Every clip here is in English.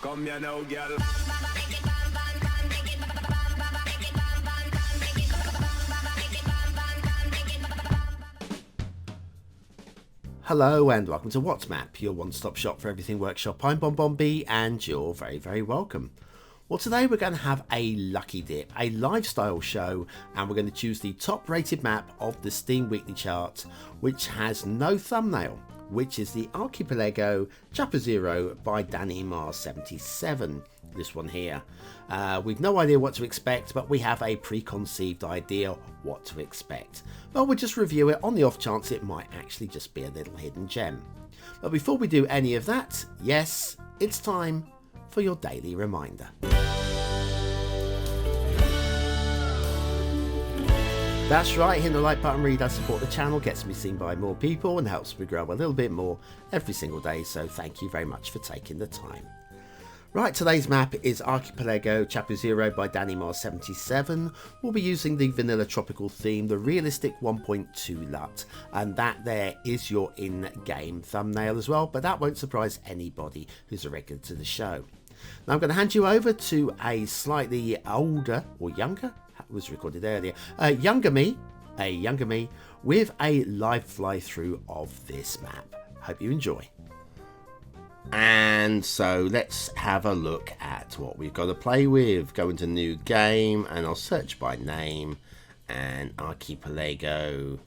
Come here now, girl. Hello and welcome to What's Map, your one-stop shop for everything workshop. I'm BonBonB and you're very, very welcome. Well, today we're going to have a lucky dip, a lifestyle show, and we're going to choose the top rated map of the Steam Weekly chart, which has no thumbnail, which is the Archipielago Chapuzero by DannyMar77. This one here. We've no idea what to expect, but we have a preconceived idea what to expect. But we'll just review it on the off chance it might actually just be a little hidden gem. But before we do any of that, yes, it's time for your daily reminder. That's right, hitting the like button really does support the channel, gets me seen by more people and helps me grow a little bit more every single day, so thank you very much for taking the time. Right, today's map is Archipielago Chapuzero by DannyMar77. We'll be using the vanilla tropical theme, the realistic 1.2 LUT, and that there is your in-game thumbnail as well, but that won't surprise anybody who's a regular to the show. Now I'm going to hand you over to a slightly older, or younger, that was recorded earlier, younger me, with a live fly-through of this map. Hope you enjoy. And so let's have a look at what we've got to play with. Go into new game and I'll search by name, and Archipelago,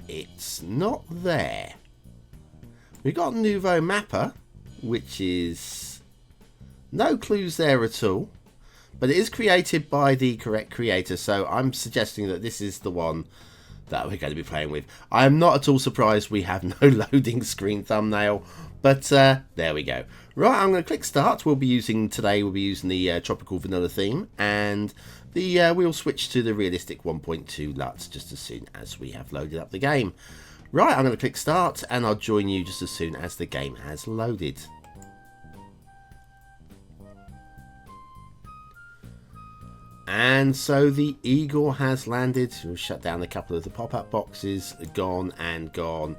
it's not there. We've got Nouveau Mapper, which is no clues there at all, but it is created by the correct creator, so I'm suggesting that this is the one that we're going to be playing with. I am not at all surprised we have no loading screen thumbnail, but there we go. Right, I'm going to click start. We'll be using the tropical vanilla theme, and we'll switch to the realistic 1.2 LUT just as soon as we have loaded up the game. Right, I'm going to click start, and I'll join you just as soon as the game has loaded. And so the Eagle has landed. We'll shut down a couple of the pop-up boxes. Gone and gone.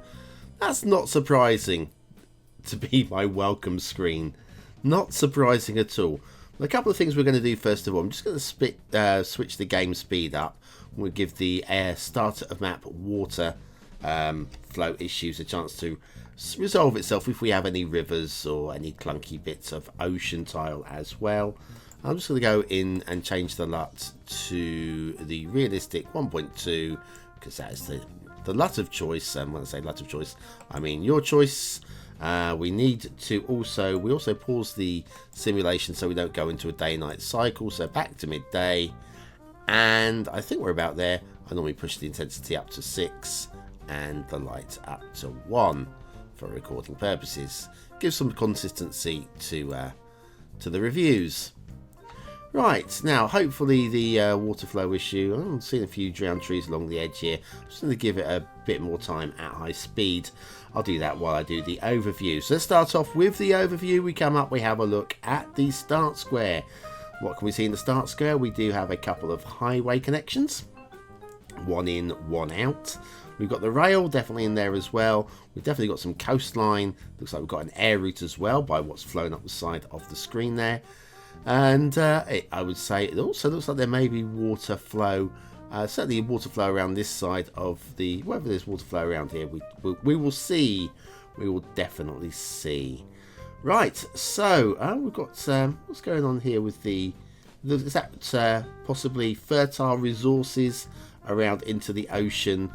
That's not surprising to be my welcome screen. Not surprising at all. A couple of things we're going to do first of all. I'm just going to switch the game speed up. We'll give the starter of map water flow issues a chance to resolve itself if we have any rivers or any clunky bits of ocean tile as well. I'm just going to go in and change the LUT to the realistic 1.2 because that is the LUT of choice. And when I say LUT of choice, I mean your choice. We need to also pause the simulation so we don't go into a day-night cycle. So back to midday, and I think we're about there. I normally push the intensity up to 6 and the light up to 1 for recording purposes. Give some consistency to the reviews. Right, now hopefully the water flow issue, I'm seeing a few drowned trees along the edge here. I'm just going to give it a bit more time at high speed. I'll do that while I do the overview. So let's start off with the overview. We have a look at the start square. What can we see in the start square? We do have a couple of highway connections. One in, one out. We've got the rail definitely in there as well. We've definitely got some coastline. Looks like we've got an air route as well by what's flowing up the side of the screen there. And I would say it also looks like there may be water flow, certainly water flow around this side of the, whether there's water flow around here, we will see, we will definitely see. Right, so we've got, what's going on here with is that possibly fertile resources around into the ocean,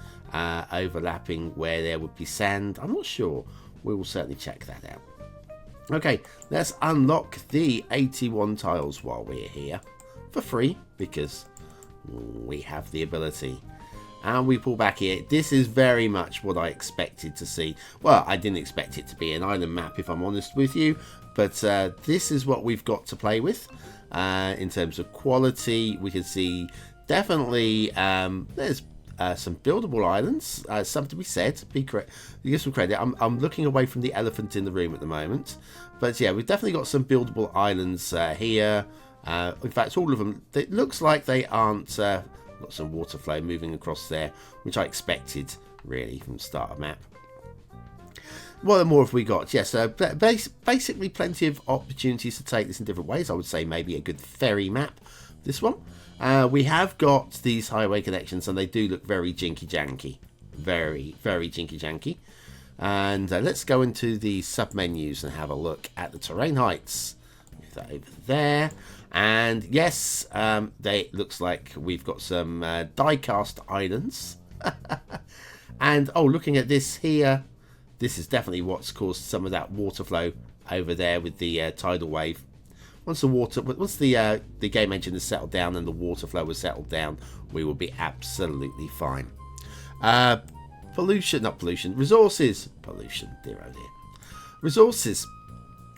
overlapping where there would be sand? I'm not sure, we will certainly check that out. Okay, let's unlock the 81 tiles while we're here for free because we have the ability. And we pull back here. This is very much what I expected to see. Well, I didn't expect it to be an island map if I'm honest with you, but this is what we've got to play with. In terms of quality, we can see definitely there's some buildable islands, something to be said. Give some credit. I'm looking away from the elephant in the room at the moment, but yeah, we've definitely got some buildable islands here. In fact, all of them. It looks like they aren't. Got some water flow moving across there, which I expected really from the start of map. What more have we got? Yes, basically plenty of opportunities to take this in different ways. I would say maybe a good ferry map, this one. We have got these highway connections, and they do look very jinky-janky. Very, very jinky-janky. And let's go into the sub-menus and have a look at the terrain heights. Move that over there. And yes, looks like we've got some die-cast islands. And, oh, looking at this here, this is definitely what's caused some of that water flow over there with the tidal wave. Once the game engine has settled down and the water flow has settled down, we will be absolutely fine. Resources. Pollution, dear oh dear. Resources.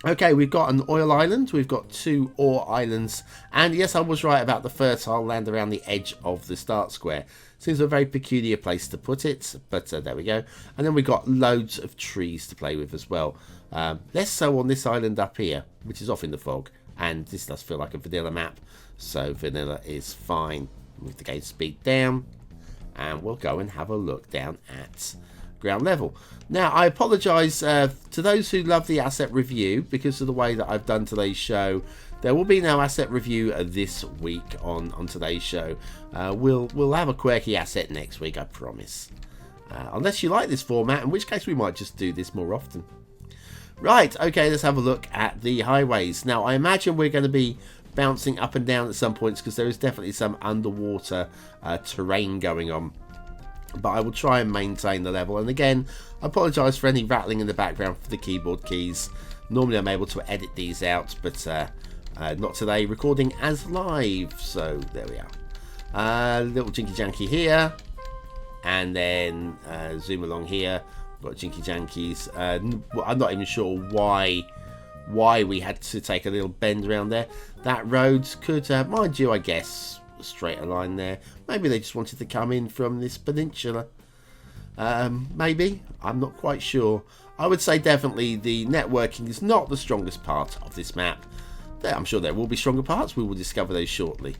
Okay, we've got an oil island, we've got 2 ore islands, and yes, I was right about the fertile land around the edge of the start square. Seems a very peculiar place to put it, but there we go. And then we've got loads of trees to play with as well. Less so on this island up here, which is off in the fog, and this does feel like a vanilla map, so vanilla is fine. Move the game speed down, and we'll go and have a look down at ground level. Now, I apologise to those who love the asset review because of the way that I've done today's show. There will be no asset review this week on today's show. We'll have a quirky asset next week, I promise. Unless you like this format, in which case we might just do this more often. Right, okay, let's have a look at the highways. Now, I imagine we're going to be bouncing up and down at some points because there is definitely some underwater terrain going on. But I will try and maintain the level. And again, I apologise for any rattling in the background for the keyboard keys. Normally I'm able to edit these out, but not today. Recording as live. So there we are. Little jinky janky here. And then zoom along here. Got jinky jankies. I'm not even sure why we had to take a little bend around there. That road could, mind you, I guess, straight a line there. Maybe they just wanted to come in from this peninsula. Maybe. I'm not quite sure. I would say definitely the networking is not the strongest part of this map. I'm sure there will be stronger parts. We will discover those shortly.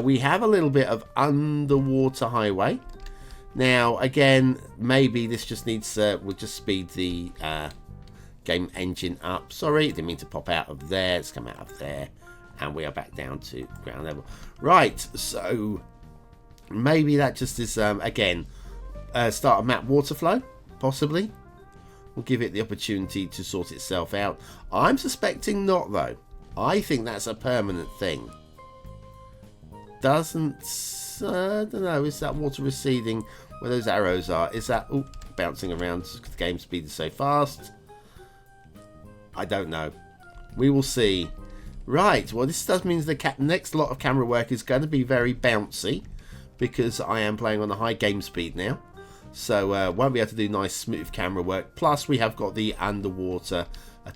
We have a little bit of underwater highway. Now, again, maybe this just needs... we'll just speed the game engine up. Sorry, didn't mean to pop out of there. Let's come out of there. And we are back down to ground level. Right, so maybe that just is, again, start of map water flow, possibly. We'll give it the opportunity to sort itself out. I'm suspecting not, though. I think that's a permanent thing. Doesn't, I don't know, is that water receding where those arrows are? Is that, bouncing around because the game speed is so fast? I don't know. We will see. Right, well this does mean the next lot of camera work is going to be very bouncy because I am playing on a high game speed now. So won't be able to do nice smooth camera work. Plus we have got the underwater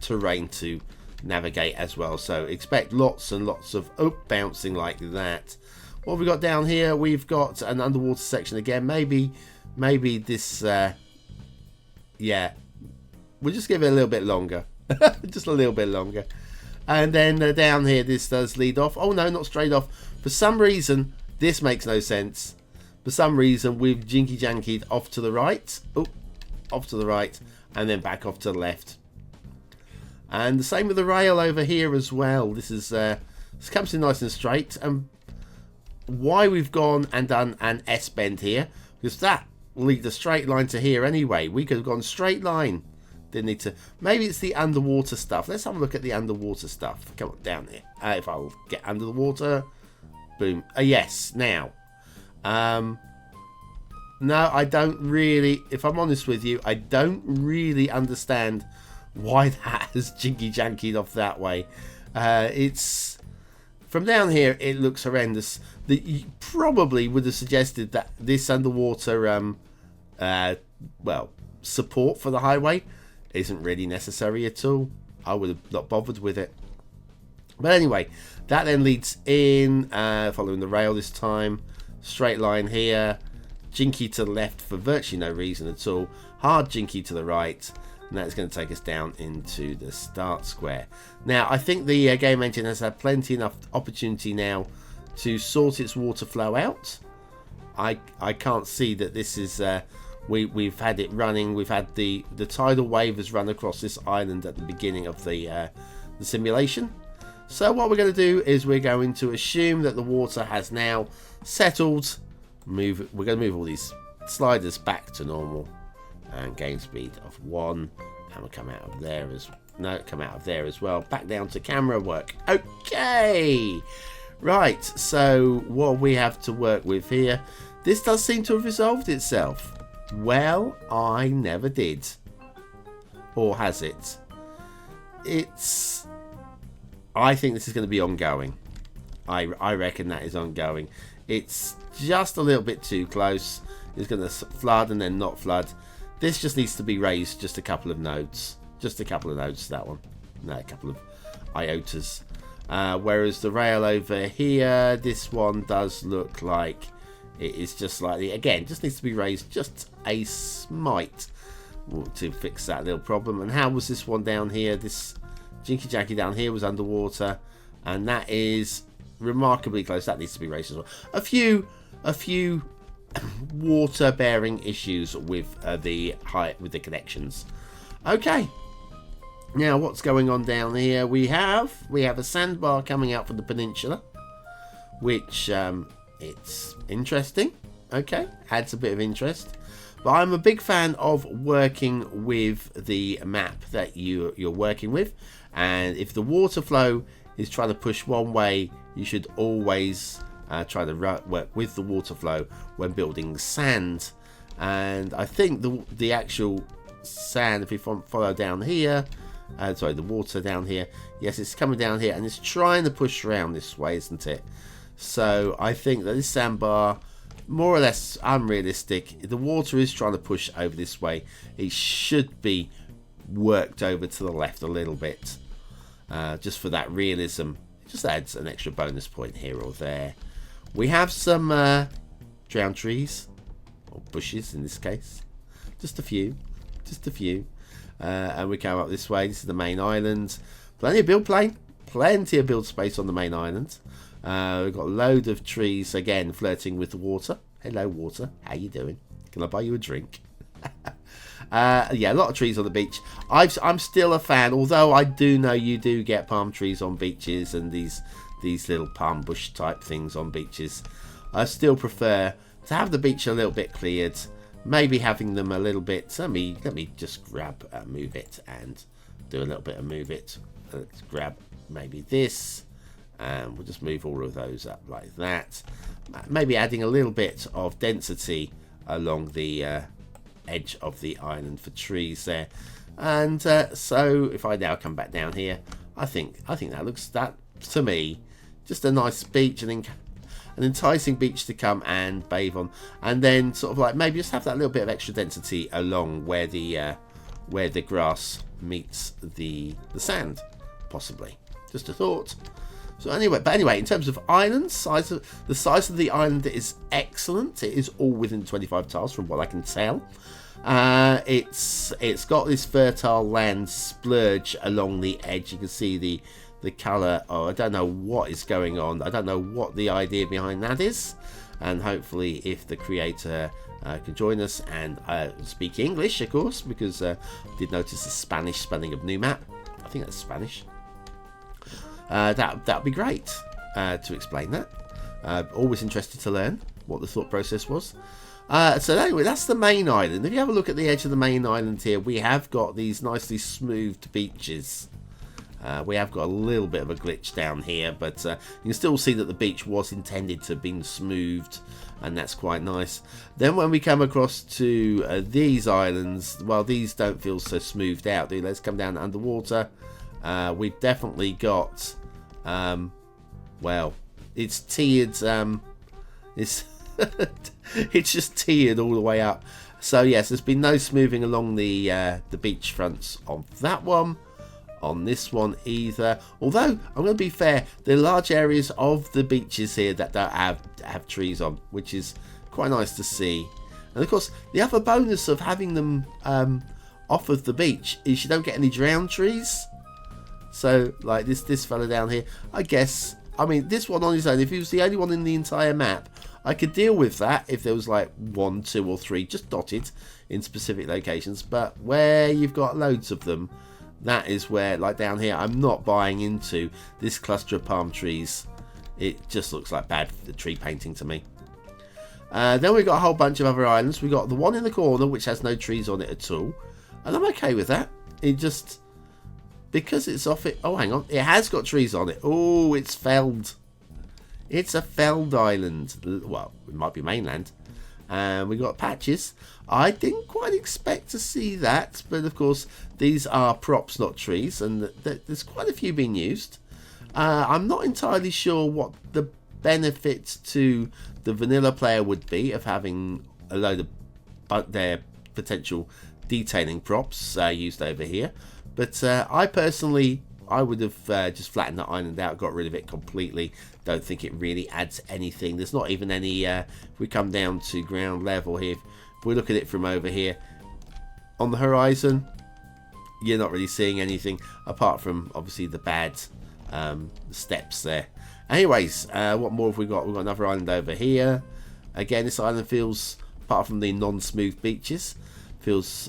terrain to navigate as well. So expect lots and lots of bouncing like that. What have we got down here? We've got an underwater section again. Maybe this, yeah, we'll just give it a little bit longer. Just a little bit longer. And then down here, this does lead off. Oh, no, not straight off. For some reason, this makes no sense. For some reason, we've jinky-jankied off to the right. Off to the right. And then back off to the left. And the same with the rail over here as well. This comes in nice and straight. And why we've gone and done an S-bend here, because that will lead a straight line to here anyway. We could have gone straight line. Didn't need to. Maybe it's the underwater stuff. Let's have a look at the underwater stuff. Come on, down here. If I'll get under the water. Boom. Yes, now. No, I don't really, if I'm honest with you, I don't really understand why that has jinky-jankied off that way. It's, from down here, it looks horrendous. You probably would have suggested that this underwater, well, support for the highway isn't really necessary at all. I would have not bothered with it. But anyway, that then leads in, following the rail this time. Straight line here. Jinky to the left for virtually no reason at all. Hard jinky to the right. And that's going to take us down into the start square. Now, I think the game engine has had plenty enough opportunity now to sort its water flow out. I can't see that this is we've had it running. We've had the tidal wave has run across this island at the beginning of the simulation. So what we're going to do is we're going to assume that the water has now settled. We're going to move all these sliders back to normal and game speed of 1, and we'll come out of there as well. Back down to camera work. Okay, right. So what we have to work with here. This does seem to have resolved itself. Well, I never did. Or has it? I think this is going to be ongoing. I reckon that is ongoing. It's just a little bit too close. It's going to flood and then not flood. This just needs to be raised just a couple of nodes. Just a couple of nodes, that one. No, a couple of iotas. Whereas the rail over here, this one does look like it is just slightly, again, just needs to be raised just a smite to fix that little problem. And how was this one down here? This Jinky Janky down here was underwater, and that is remarkably close. That needs to be raised as well. A few water bearing issues with the connections. Okay, now what's going on down here? We have a sandbar coming out from the peninsula, which it's interesting. Okay, adds a bit of interest. But I'm a big fan of working with the map that you're working with. And if the water flow is trying to push one way, you should always try to work with the water flow when building sand. And I think the actual sand, if you follow down here, the water down here, yes, it's coming down here and it's trying to push around this way, isn't it? So I think that this sandbar, more or less unrealistic. The water is trying to push over this way. It should be worked over to the left a little bit, just for that realism. It just adds an extra bonus point here or there. We have some drowned trees, or bushes in this case. Just a few. And we come up this way. This is the main island. Plenty of build space on the main island. We've got a load of trees, again, flirting with the water. Hello, water. How you doing? Can I buy you a drink? Yeah, a lot of trees on the beach. I'm still a fan, although I do know you do get palm trees on beaches and these little palm bush type things on beaches. I still prefer to have the beach a little bit cleared. Maybe having them a little bit. Let me just grab move it and do a little bit of move it. Let's grab maybe this. And we'll just move all of those up like that. Maybe adding a little bit of density along the edge of the island for trees there. And so if I now come back down here, I think that to me just a nice beach, and an enticing beach to come and bathe on, and then sort of like maybe just have that little bit of extra density along where the grass meets the sand, possibly. Just a thought. So anyway, in terms of islands, the size of the island is excellent. It is all within 25 tiles from what I can tell. It's got this fertile land splurge along the edge. You can see the colour. Oh, I don't know what is going on. I don't know what the idea behind that is. And hopefully, if the creator can join us and speak English, of course, because I did notice the Spanish spelling of new map. I think that's Spanish. That'd be great to explain that. Always interested to learn what the thought process was. So anyway, that's the main island. If you have a look at the edge of the main island here, we have got these nicely smoothed beaches. We have got a little bit of a glitch down here, but you can still see that the beach was intended to have been smoothed, and that's quite nice. Then when we come across to these islands, well, these don't feel so smoothed out, do they? Let's come down underwater. We've definitely got, well, it's tiered, it's just tiered all the way up. So yes, there's been no smoothing along the beach fronts on that one, on this one either. Although I'm going to be fair, there are large areas of the beaches here that don't have trees on, which is quite nice to see. And of course, the other bonus of having them off of the beach is you don't get any drowned trees. So like this fella down here, I guess. I mean, this one on his own, if he was the only one in the entire map, I could deal with that if there was like 1, 2 or 3 just dotted in specific locations, but where you've got loads of them, that is where, like down here, I'm not buying into this cluster of palm trees. It just looks like bad tree painting to me. Then we've got a whole bunch of other islands. We've got the one in the corner which has no trees on it at all, and I'm okay with that. It just, because it's off it, oh hang on, it has got trees on it. Oh, it's felled. It's a felled island. Well, it might be mainland. And we got patches. I didn't quite expect to see that, but of course these are props, not trees, and there's quite a few being used. I'm not entirely sure what the benefit to the vanilla player would be of having a load of their potential detailing props used over here, but I personally, I would have just flattened that island out, got rid of it completely. Don't think it really adds anything. There's not even any, if we come down to ground level here, if we look at it from over here, on the horizon, you're not really seeing anything, apart from, obviously, the bad steps there. Anyways, what more have we got? We've got another island over here. Again, this island feels, apart from the non-smooth beaches, feels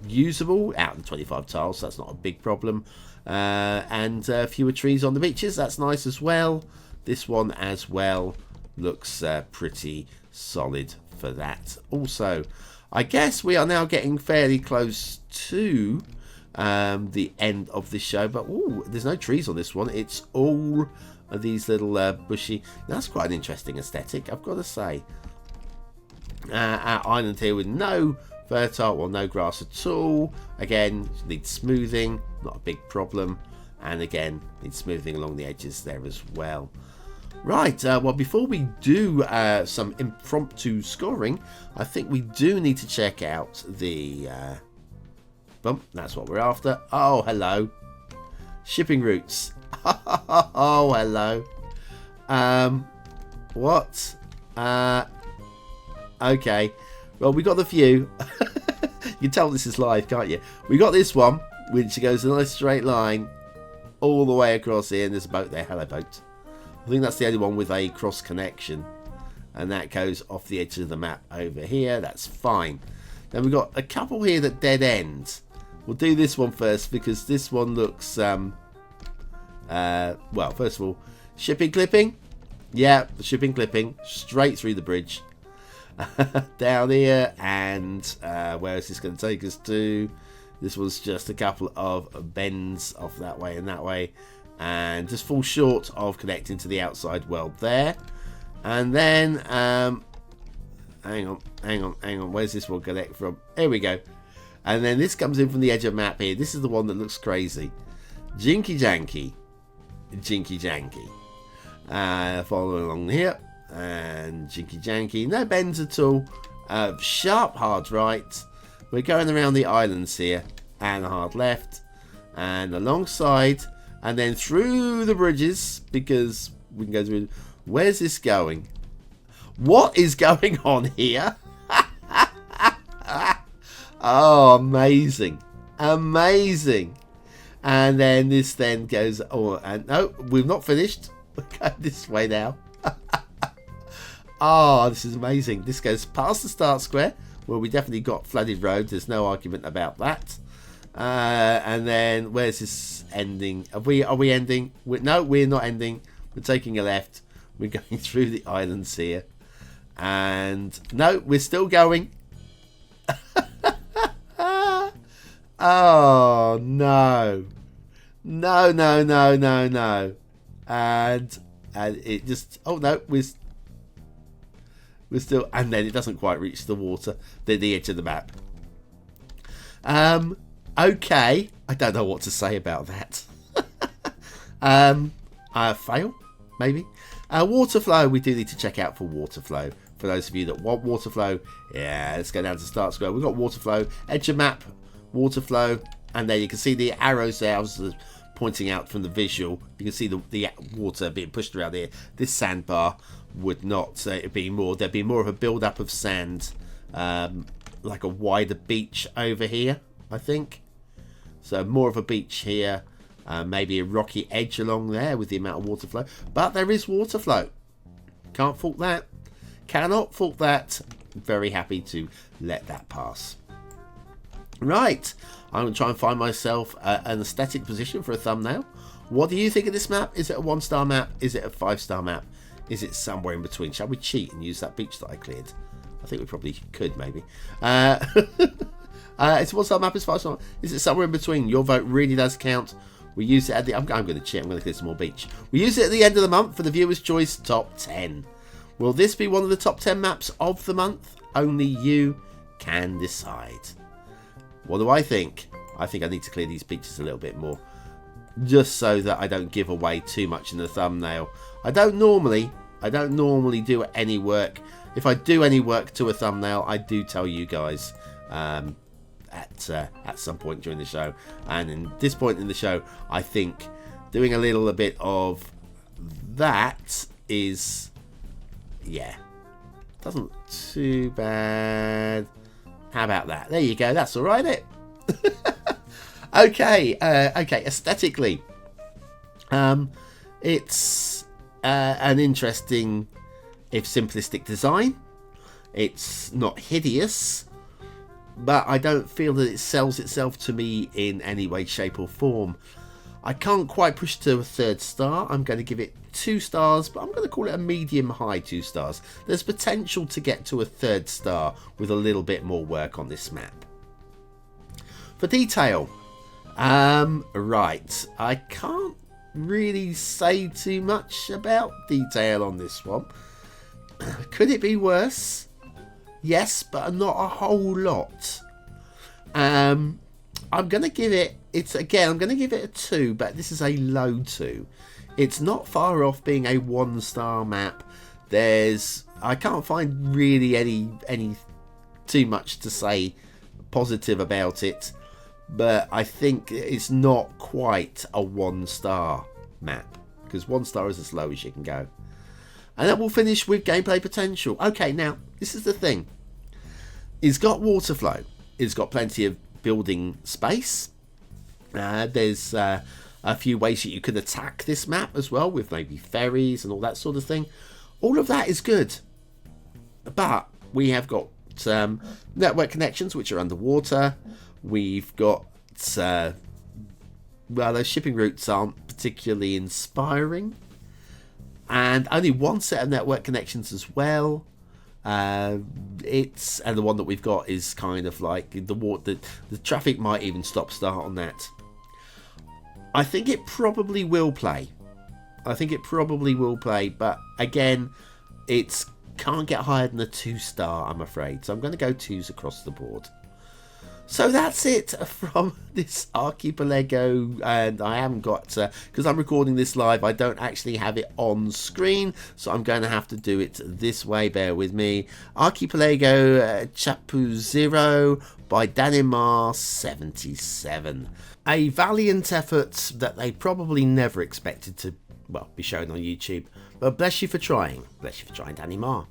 usable out of the 25 tiles, so that's not a big problem. And fewer trees on the beaches, that's nice as well. This one as well looks pretty solid for that. Also, I guess we are now getting fairly close to the end of the show, but ooh, there's no trees on this one. It's all of these little bushy. That's quite an interesting aesthetic, I've got to say. Our island here with no fertile, well, no grass at all. Again, needs smoothing, not a big problem. And again, needs smoothing along the edges there as well. Right, well, before we do some impromptu scoring, I think we do need to check out the bump. That's what we're after. Oh, hello. Shipping routes. Oh, hello. What? Okay. Well, we got the few. You can tell this is live, can't you? We got this one, which goes in a nice straight line all the way across here, and there's a boat there. Hello, boat. I think that's the only one with a cross connection, and that goes off the edge of the map over here. That's fine. Then we've got a couple here that dead end. We'll do this one first because this one looks well, first of all, shipping clipping. Yeah, the shipping clipping straight through the bridge down here, and where is this going to take us to? This was just a couple of bends off that way and that way, and just fall short of connecting to the outside world there. And then hang on, where's this one connect from? Here we go. And then this comes in from the edge of the map here. This is the one that looks crazy. Jinky janky. Following along here, and jinky janky, no bends at all. Sharp hard right. We're going around the islands here, and a hard left, and alongside, and then through the bridges, because we can go through. Where's this going? What is going on here? Oh, amazing. And then this then goes, oh, and no, we've not finished. We're going this way now. Oh, this is amazing. This goes past the start square, where we definitely got flooded road. There's no argument about that. And then where's this ending? Are we ending? No, we're not ending. We're taking a left. We're going through the islands here. And no, we're still going. Oh, no. No. And it just, oh no, we're still, and then it doesn't quite reach the water, the edge of the map. Okay, I don't know what to say about that. Fail, maybe. Water flow, we do need to check out for water flow. For those of you that want water flow, yeah, let's go down to start square. We've got water flow, edge of map, water flow, and there you can see the arrows there. I was pointing out from the visual. You can see the water being pushed around here. This sandbar would not be more. There'd be more of a build-up of sand, like a wider beach over here, I think. So more of a beach here, maybe a rocky edge along there with the amount of water flow. But there is water flow. Can't fault that. Cannot fault that. Very happy to let that pass. Right, I'm going to try and find myself an aesthetic position for a thumbnail. What do you think of this map? Is it a 1-star map? Is it a 5-star map? Is it somewhere in between? Shall we cheat and use that beach that I cleared? I think we probably could, maybe. It's a 1-star map, it's 5-star. Is it somewhere in between? Your vote really does count. We use it at the... I'm going to cheat. I'm going to clear some more beach. We use it at the end of the month for the Viewer's Choice Top 10. Will this be one of the top 10 maps of the month? Only you can decide. What do I think? I think I need to clear these beaches a little bit more, just so that I don't give away too much in the thumbnail. I don't normally do any work. If I do any work to a thumbnail, I do tell you guys at some point during the show. And in this point in the show, I think doing a little bit of that is, yeah, doesn't look too bad. How about that? There you go. That's all right, it. Okay. Aesthetically, it's an interesting, if simplistic, design. It's not hideous, but I don't feel that it sells itself to me in any way, shape, or form. I can't quite push to a 3rd star. I'm going to give it 2 stars, but I'm going to call it a medium-high 2 stars. There's potential to get to a 3rd star with a little bit more work on this map. For detail, right, I can't really say too much about detail on this one. Could it be worse? Yes, but not a whole lot. I'm going to give it, I'm going to give it a 2, but this is a low 2. It's not far off being a 1-star map. I can't find really any too much to say positive about it, but I think it's not quite a 1-star map, because 1 star is as low as you can go. And then we'll finish with gameplay potential. Okay, now this is the thing. It's got water flow. It's got plenty of building space. There's a few ways that you could attack this map as well, with maybe ferries and all that sort of thing. All of that is good, but we have got network connections which are underwater. We've got well, those shipping routes aren't particularly inspiring, and only 1 set of network connections as well. And the one that we've got is kind of like the traffic might even stop-start on that. I think it probably will play. But again, it can't get higher than a 2-star, I'm afraid. So I'm going to go 2s across the board. So that's it from this Archipielago, and I haven't got, because I'm recording this live, I don't actually have it on screen, so I'm going to have to do it this way, bear with me. Archipielago Chapuzero by Danimar77. A valiant effort that they probably never expected to, well, be shown on YouTube, but bless you for trying. Bless you for trying, Danimar.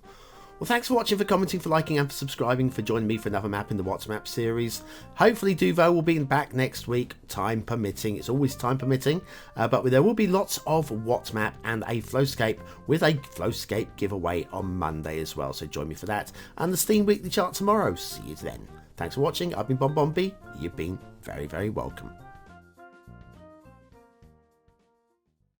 Well, thanks for watching, for commenting, for liking and for subscribing, for joining me for another map in the What's Map series. Hopefully Duvo will be back next week, time permitting. It's always time permitting, but there will be lots of What's Map and a Flowscape, with a Flowscape giveaway on Monday as well. So join me for that, and the Steam Weekly Chart tomorrow. See you then. Thanks for watching. I've been BonBonB. You've been very, very welcome.